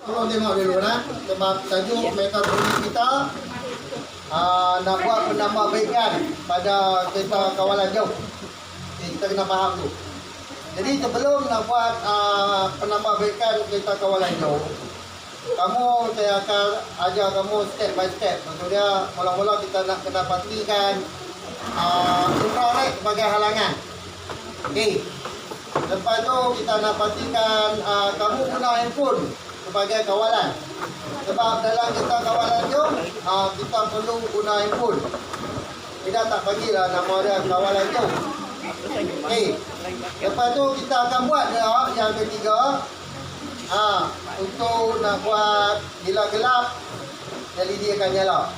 Tolong tengok dulu nah. Sebab tajuk metodologi kita nak buat penambahbaikan pada kereta kawalan jauh. Okay, kita kena faham tu. Jadi sebelum nak buat penambahbaikan kereta kawalan jauh, saya akan ajar kamu step by step. Maksudnya mula-mula kita nak kena pastikan infrared sebagai halangan. Okey. Lepas tu kita nak pastikan kamu guna handphone sebagai kawalan. Sebab dalam kita kawalan jauh, kita perlu guna handphone. Kita tak bagilah nama dia kawalan jauh. Okey. Lepas tu kita akan buat yang ketiga. Untuk nak buat bila gelap, LED akan nyala.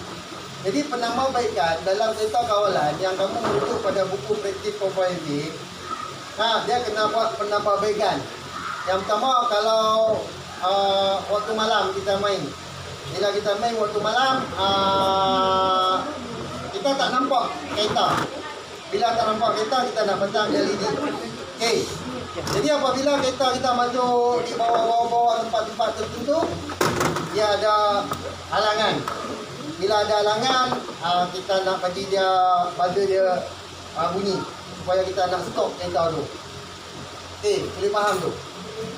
Jadi penambahbaikan dalam kereta kawalan yang kamu merujuk pada buku praktis komprehensif, dia kena buat penambahbaikan. Yang pertama, kalau waktu malam kita main. Bila kita main waktu malam, kita tak nampak kereta. Bila tak nampak kereta, kita nak pasang LED. Okey. Jadi apabila kereta kita masuk di bawah-bawah tempat-tempat tertentu, dia ada halangan. Bila ada halangan, kita nak bagi dia buzzer dia bunyi supaya kita nak stop kereta tu. Okey, boleh faham tu.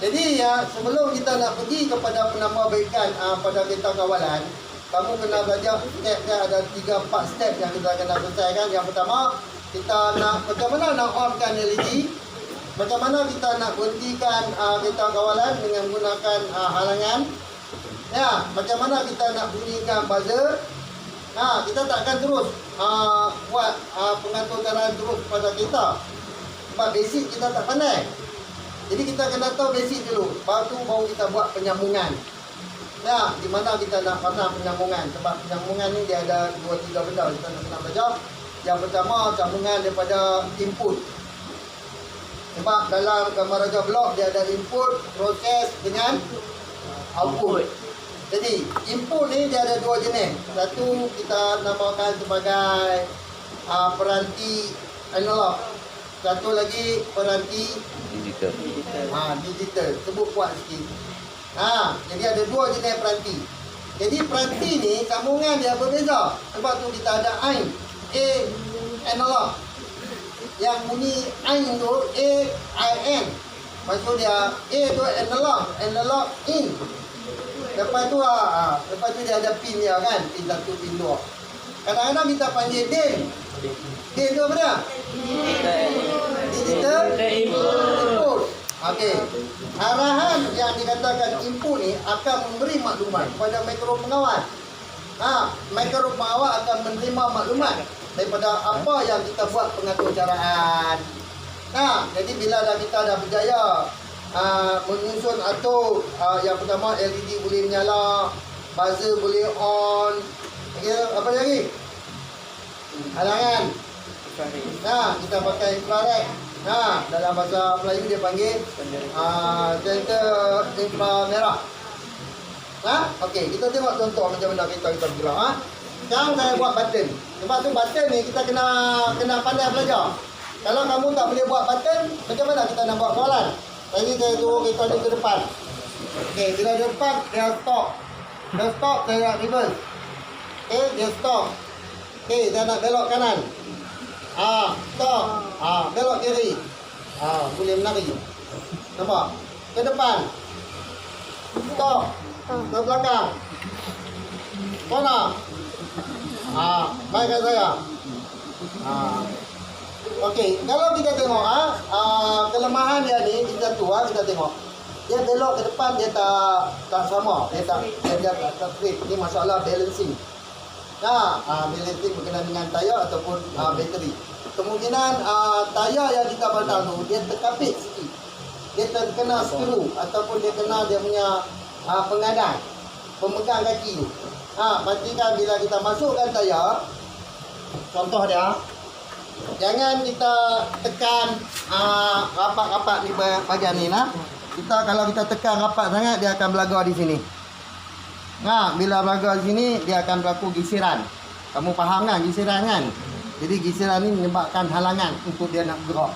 Jadi sebelum kita nak pergi kepada penambahbaikan pada kereta kawalan, kamu kena belajar step dia, ada 3-4 step yang kita kena selesaikan. Yang pertama, kita nak macam mana nak onkan LED. Macam mana kita nak berhentikan kereta kawalan dengan menggunakan halangan. Macam mana kita nak bunyikan buzzer. Kita takkan terus buat pengatur kenderaan terus pada kereta. Sebab basic kita tak pandai. Jadi kita kena tahu basic dulu. Baru kita buat penyambungan. Di mana kita nak pasang penyambungan. Sebab penyambungan ni dia ada 2-3 benda kita nak kena belajar. Yang pertama, sambungan daripada input. Sebab dalam gambar raja blok dia ada input, proses dengan output. Jadi input ni dia ada 2 jenis. Satu kita namakan sebagai peranti analog. Satu lagi peranti digital. Digital. Sebut kuat sikit. Jadi ada 2 jenis peranti. Jadi peranti ni sambungan dia berbeza. Sebab tu kita ada A analog. Yang bunyi AIN tu AIN. Maksud dia A tu analog in. Lepas tu dia ada pin dia kan, pin 1, pin 2. Kadang-kadang kita panggil DIN. DIN tu apa dia? Digital input. Okey. Arahan yang dikatakan input ni akan memberi maklumat kepada mikro pengawal. Mikro pengawal akan menerima maklumat daripada apa yang kita buat pengaturcaraan. Jadi bila kita dah berjaya menyusun atur, yang pertama LED boleh menyala, buzzer boleh on. Okay, apa lagi? Halangan. Kita pakai infrared. Dalam bahasa Melayu dia panggil sensor inframerah. Okey, kita tengok contoh macam mana kita bergerak. Sekarang saya buat button. Sebab tu button ni kita kena pandai belajar. Kalau kamu tak boleh buat button, macam mana kita nak buat kawalan? Lagi saya suruh kereta ni ke depan. Okey, bila dia depan, dia stop. Dia stop, saya nak reverse. Okey, dia stop. Okey, saya nak belok kanan. Stop. Belok kiri. Boleh menari. Nampak? Ke depan. Stop. Ke belakang. Corner. Baik kat saya. Okey, kalau kita tengok kelemahan dia ni kita tengok. Dia belok ke depan dia tak sama, dia tak straight. Ini masalah balancing. Balancing berkenaan dengan tayar ataupun bateri. Kemungkinan tayar yang kita pasang tu dia terkapit sikit. Dia terkena skru ataupun dia kena dia punya pengadang pemegang kaki tu. Pastikan bila kita masukkan tayar, contoh dia, jangan kita tekan rapat-rapat di bahagian ni kalau kita tekan rapat sangat dia akan belagar di sini. Bila belagar di sini dia akan berlaku gisiran. Kamu faham kan gisiran kan? Jadi gisiran ni menyebabkan halangan untuk dia nak bergerak.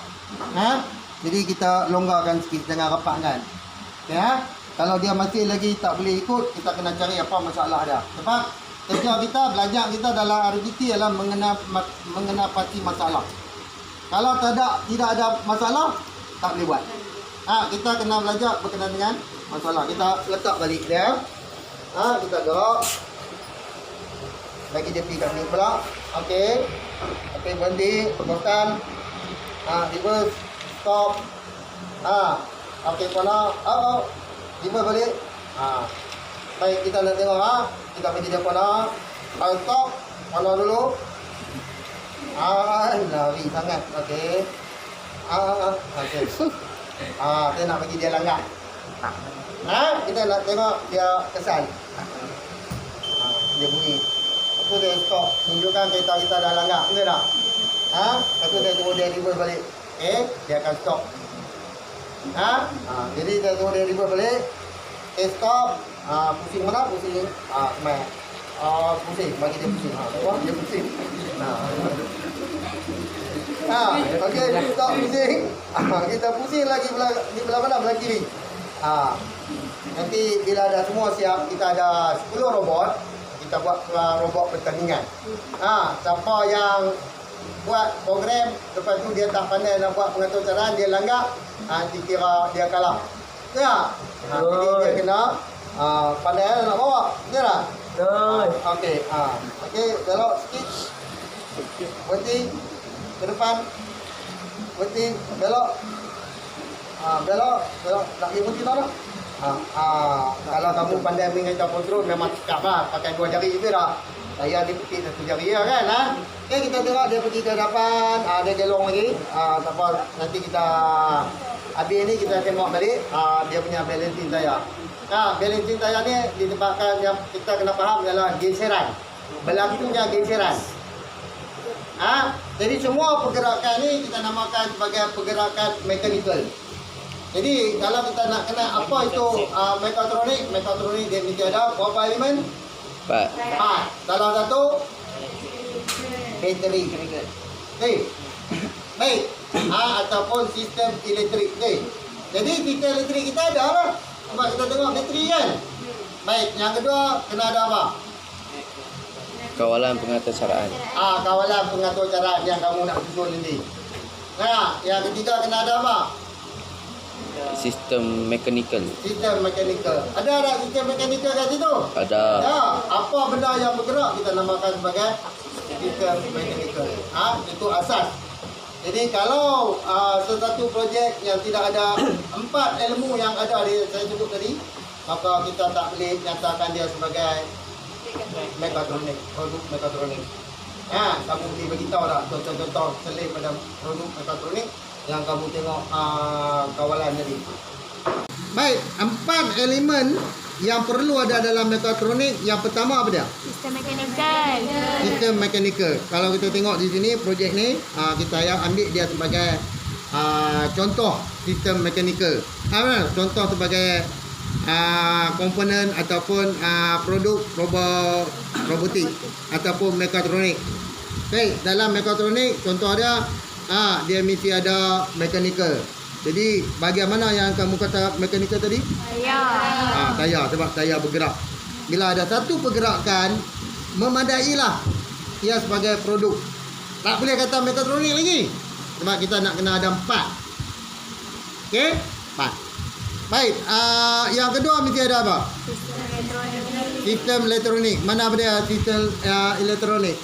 Jadi kita longgarkan sikit, jangan rapatkan. Ya. Kalau dia masih lagi tak boleh ikut, kita kena cari apa masalah dia. Sebab kerja kita, belajar kita dalam RGT adalah mengenapati masalah. Kalau tidak ada masalah, tak boleh buat. Kita kena belajar berkenaan dengan masalah. Kita letak balik dia. Kita gerak. Bagi dia pergi kat sini pula. Okey. Okey, berhenti, tekan. Reverse, stop. Okey, pana. Reverse balik. Baik, kita nak tengok kita pergi dia pana. Stop. Pana dulu. Lari sangat. Okey. Okey. Kita nak bagi dia langgar. Kita nak tengok dia kesan. Dia bunyi. Lepas tu dia stop. Tunjukkan kereta kita dah langgar. Betul tak? Lepas tu dia suruh dia reverse balik. Dia akan stop. Jadi dia suruh dia reverse balik. Stop. Pusing mana? Pusing. Semai. Pusing. Bagi dia pusing. Tengok dia pusing. Okey, stop pusing. Kita pusing lagi di belah mana? Belah kiri. Nanti bila dah semua siap, kita ada 10 robot. Kita buat robot pertandingan. Siapa yang buat program, lepas tu dia tak pandai nak buat pengatur cadangan, dia langgar, dikira dia kalah. Betul tak? Jadi dia kena pandai nak bawa. Betul tak? Okey. Okey, belok sikit. Berhenti. Ke depan. Berhenti. Belok. Belok. Tak boleh berhenti tak? Kalau kamu pandai mengajar kontrol, memang cakap lah. Pakai 2 jari je tak? Saya dia petik 1 jari lah kan? Okay, kita tengok dia pergi ke depan. Dia gelong lagi. Tak apa, nanti kita habis ni kita tengok balik dia punya balancing tayar. Balancing tayar ni disebabkan yang kita kena faham adalah geseran. Berlakunya geseran. Jadi semua pergerakan ni kita namakan sebagai pergerakan mekanikal. Jadi kalau kita nak kenal apa itu mekatronik dia mesti ada berapa elemen? 4. Salah satu bateri. Baik. Ataupun sistem elektrik. Jadi sistem elektrik kita ada lah. Sebab kita tengok bateri kan. Baik, yang kedua kena ada apa? Kawalan pengatur caraan. Kawalan pengatur caraan yang kamu nak susun nanti. Yang ketiga kena ada apa? Sistem mekanikal. Sistem mekanikal. Ada tak sistem mekanikal kat situ? Ada. Apa benda yang bergerak kita namakan sebagai sistem mekanikal. Itu asas. Jadi kalau sesuatu projek yang tidak ada 4 ilmu yang ada saya sebut tadi, maka kita tak boleh nyatakan dia sebagai mekatronik, produk mekatronik. Kamu boleh beritahu tak contoh-contoh selain pada produk mekatronik yang kamu tengok kawalan tadi. Baik, 4 elemen yang perlu ada dalam mekatronik. Yang pertama apa dia? Sistem mekanikal. Sistem mekanikal. Kalau kita tengok di sini projek ni, kita ambil dia sebagai contoh sistem mekanikal. Contoh sebagai komponen ataupun produk robotik ataupun mekatronik. Baik, dalam mekatronik contoh dia dia mesti ada mekanikal. Jadi bahagian mana yang kamu kata mekanikal tadi? Tayar. Tayar, sebab tayar bergerak. Bila ada satu pergerakan, memadailah ia sebagai produk. Tak boleh kata mekatronik lagi. Sebab kita nak kena ada 4. Okey? 4. Baik, yang kedua mesti ada apa? Sistem elektronik. Sistem elektronik. Mana apa dia sistem elektronik?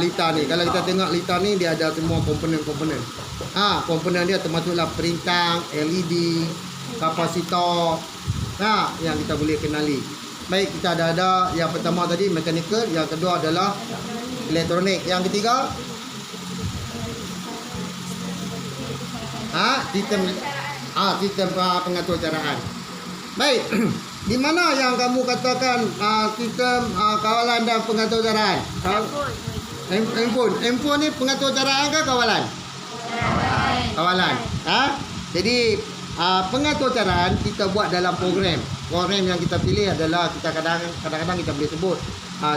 Lita ni. Kalau kita tengok lita ni, dia ada semua komponen-komponen. Komponen dia termasuklah perintang, LED, kapasitor. Yang kita boleh kenali. Baik, kita ada yang pertama tadi mechanical, yang kedua adalah elektronik. Yang ketiga sistem pengatur caraan. Baik. Di mana yang kamu katakan sistem kawalan dan pengatur caraan? Handphone ni pengatur caraan ke kawalan? Kawalan. Jadi pengatur caraan kita buat dalam program. Program yang kita pilih adalah kita kadang-kadang kita boleh sebut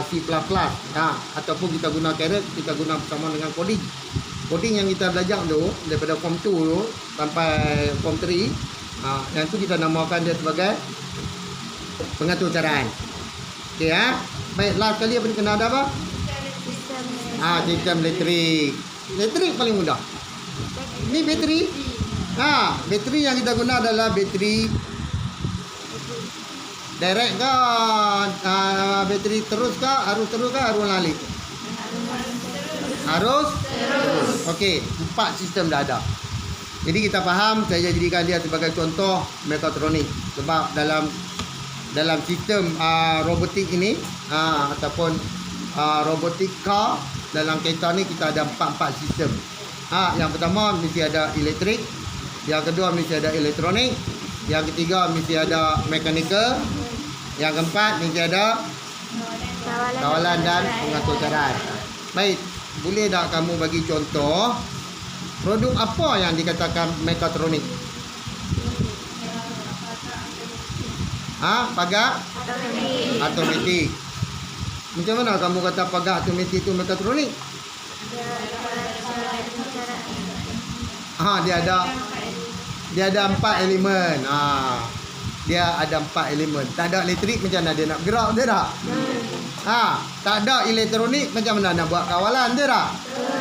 C++. Ataupun kita guna Caret, kita guna bersama dengan coding. Coding yang kita belajar tu daripada form 2 tu sampai form 3 Yang tu kita namakan dia sebagai pengatur caraan. Okey Baik, last kali apa ni kena ada apa? Sistem elektrik. Elektrik paling mudah. Ni bateri. Bateri yang kita guna adalah bateri direct ke, bateri terus ke, arus terus ke, arus lalik? Arus terus. Okey, 4 sistem dah ada. Jadi kita faham, saya jadikan dia sebagai contoh mekatronik. Sebab dalam sistem robotik ini ataupun robotik car, dalam kereta ni kita ada 4 sistem. Yang pertama mesti ada elektrik, yang kedua mesti ada elektronik, yang ketiga mesti ada mekanikal, yang keempat mesti ada kawalan dan pengatur caraan. Baik, boleh tak kamu bagi contoh produk apa yang dikatakan mekatronik? Pagar automatik. Macam mana kamu kata pagar automatik itu mekatronik? Dia ada 4 elemen. Dia ada 4 elemen. Tak ada elektrik macam mana dia nak gerak, dia tak? Tak ada elektronik macam mana nak buat kawalan, dia tak?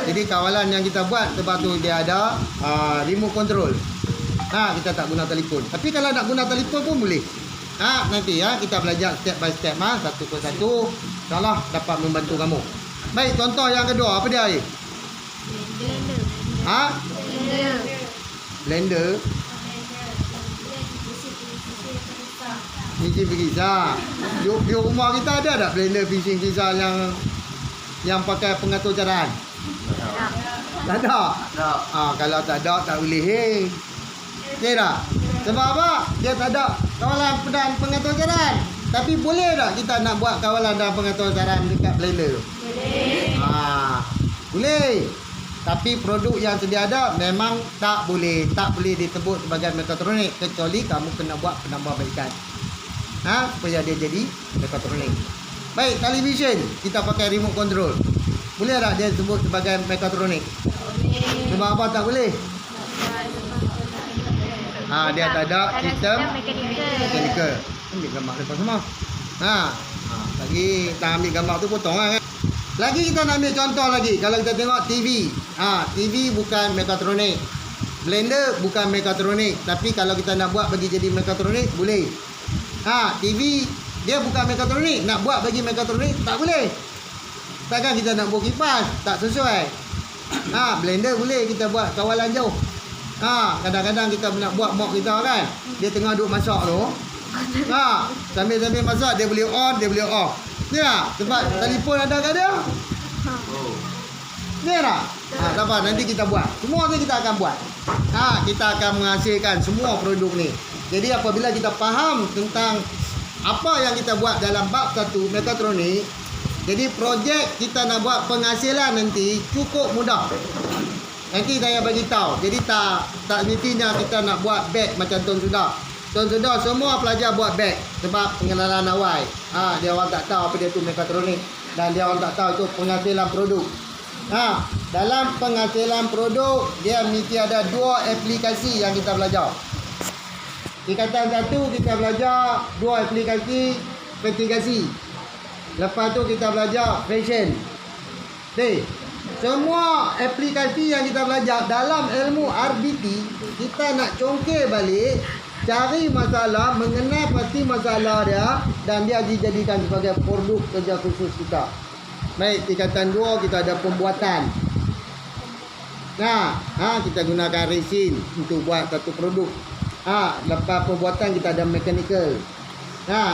Jadi kawalan yang kita buat sebab tu dia ada remote control. Kita tak guna telefon. Tapi kalau nak guna telefon pun boleh. Nanti kita belajar step by step, satu persatu. InsyaAllah dapat membantu kamu. Baik, contoh yang kedua apa dia? Blender. Mesin pengisa. Di rumah kita ada tak blender mesin pengisa yang pakai pengatur caraan? Tak ada. Kalau tak ada tak boleh. Okey tak? Sebab apa? Dia tak ada kawalan dan pengatur caraan. Tapi boleh tak kita nak buat kawalan dan pengatur caraan dekat blender tu? Boleh. Boleh. Tapi produk yang sedia ada memang tak boleh disebut sebagai mekatronik kecuali kamu kena buat penambahbaikan. Supaya dia jadi mekatronik. Baik, television kita pakai remote control. Boleh tak dia disebut sebagai mekatronik? Sebab apa tak boleh? Dia tak ada sistem mekanikal. Ambil gambar depan semua. Lagi tak ambil gambar tu potong kan. Lagi kita nak ambil contoh lagi. Kalau kita tengok TV. TV bukan mekatronik. Blender bukan mekatronik. Tapi kalau kita nak buat bagi jadi mekatronik, boleh. TV dia bukan mekatronik. Nak buat bagi mekatronik, tak boleh. Takkan kita nak buat kipas, tak sesuai. Blender boleh kita buat kawalan jauh. Kadang-kadang kita nak buat mok kita kan. Dia tengah duduk masak tu. Sambil-sambil masak dia boleh on, dia boleh off. Ya, sebab telefon ada ke dia? Ni tak? Tak apa, nanti kita buat. Semua ni kita akan buat. Kita akan menghasilkan semua produk ni. Jadi apabila kita faham tentang apa yang kita buat dalam bab 1 mekatronik, jadi projek kita nak buat penghasilan nanti cukup mudah. Nanti saya bagi tahu. Jadi tak mestinya kita nak buat beg macam Tuan Sudah. Tuan Sudah semua pelajar buat beg sebab pengenalan awal. Dia orang tak tahu apa dia tu mekatronik dan dia orang tak tahu itu penghasilan produk. Dalam penghasilan produk dia mesti ada 2 aplikasi yang kita belajar. Tingkatan 1 kita belajar 2 aplikasi vertikasi. Lepas tu kita belajar fashion. Semua aplikasi yang kita belajar dalam ilmu RBT, kita nak congkir balik, cari masalah, mengenal pasti masalah dia dan dia dijadikan sebagai produk kerja khusus kita. Baik, tingkatan 2 kita ada pembuatan. Kita gunakan resin untuk buat satu produk. Lepas pembuatan kita ada mekanikal.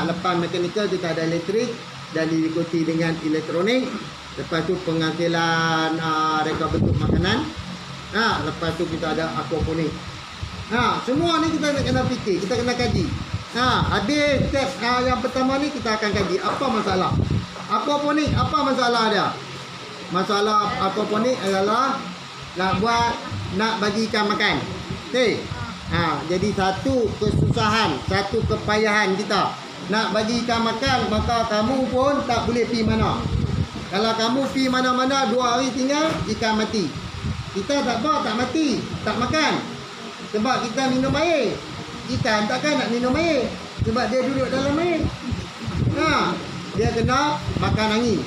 Lepas mekanikal kita ada elektrik dan diikuti dengan elektronik. Lepas tu penghasilan reka bentuk makanan. Lepas tu kita ada aquaponik. Semua ni kita nak kena fikir, kita kena kaji. Habis step yang pertama ni kita akan kaji apa masalah. Aquaponik, apa masalah dia? Masalah aquaponik adalah nak bagi ikan makan. Jadi satu kesusahan, satu kepayahan kita nak bagi ikan makan, maka kamu pun tak boleh pergi mana. Kalau kamu pergi mana-mana 2 hari tinggal, ikan mati. Kita tak apa, tak mati, tak makan. Sebab kita minum air. ikan takkan nak minum air sebab dia duduk dalam air. Dia kena makan angin.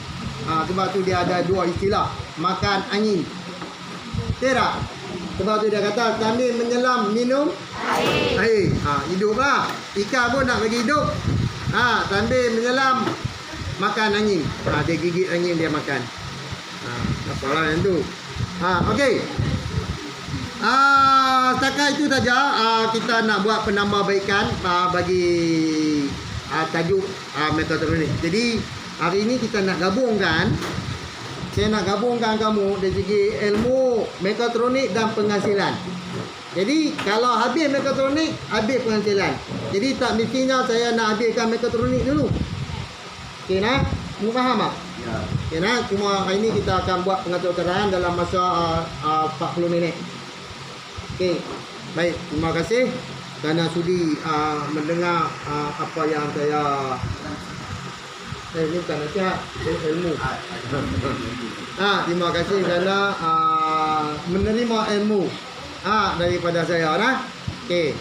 Sebab tu dia ada dua istilah, makan angin. Betul tak? Sebab tu dia kata sambil menyelam minum air. Hiduplah. Ikan pun nak bagi hidup. Sambil menyelam makan angin. Dia gigit angin dia makan. Apalah yang tu. Okey. Setakat itu saja kita nak buat penambahbaikan bagi tajuk mekatronik. Jadi hari ini kita nak gabungkan. Saya nak gabungkan kamu dari segi ilmu mekatronik dan penghasilan. Jadi kalau habis mekatronik, habis penghasilan. Jadi tak mestinya saya nak habiskan mekatronik dulu. Okey nak? Kamu faham tak? Ya. Okey nak? Cuma hari ini kita akan buat pengaturan dalam masa 40 minit. Okey. Baik, terima kasih kerana sudi mendengar apa yang saya ini bukan nasihat, ilmu. Terima kasih kerana menerima ilmu daripada saya. Okey.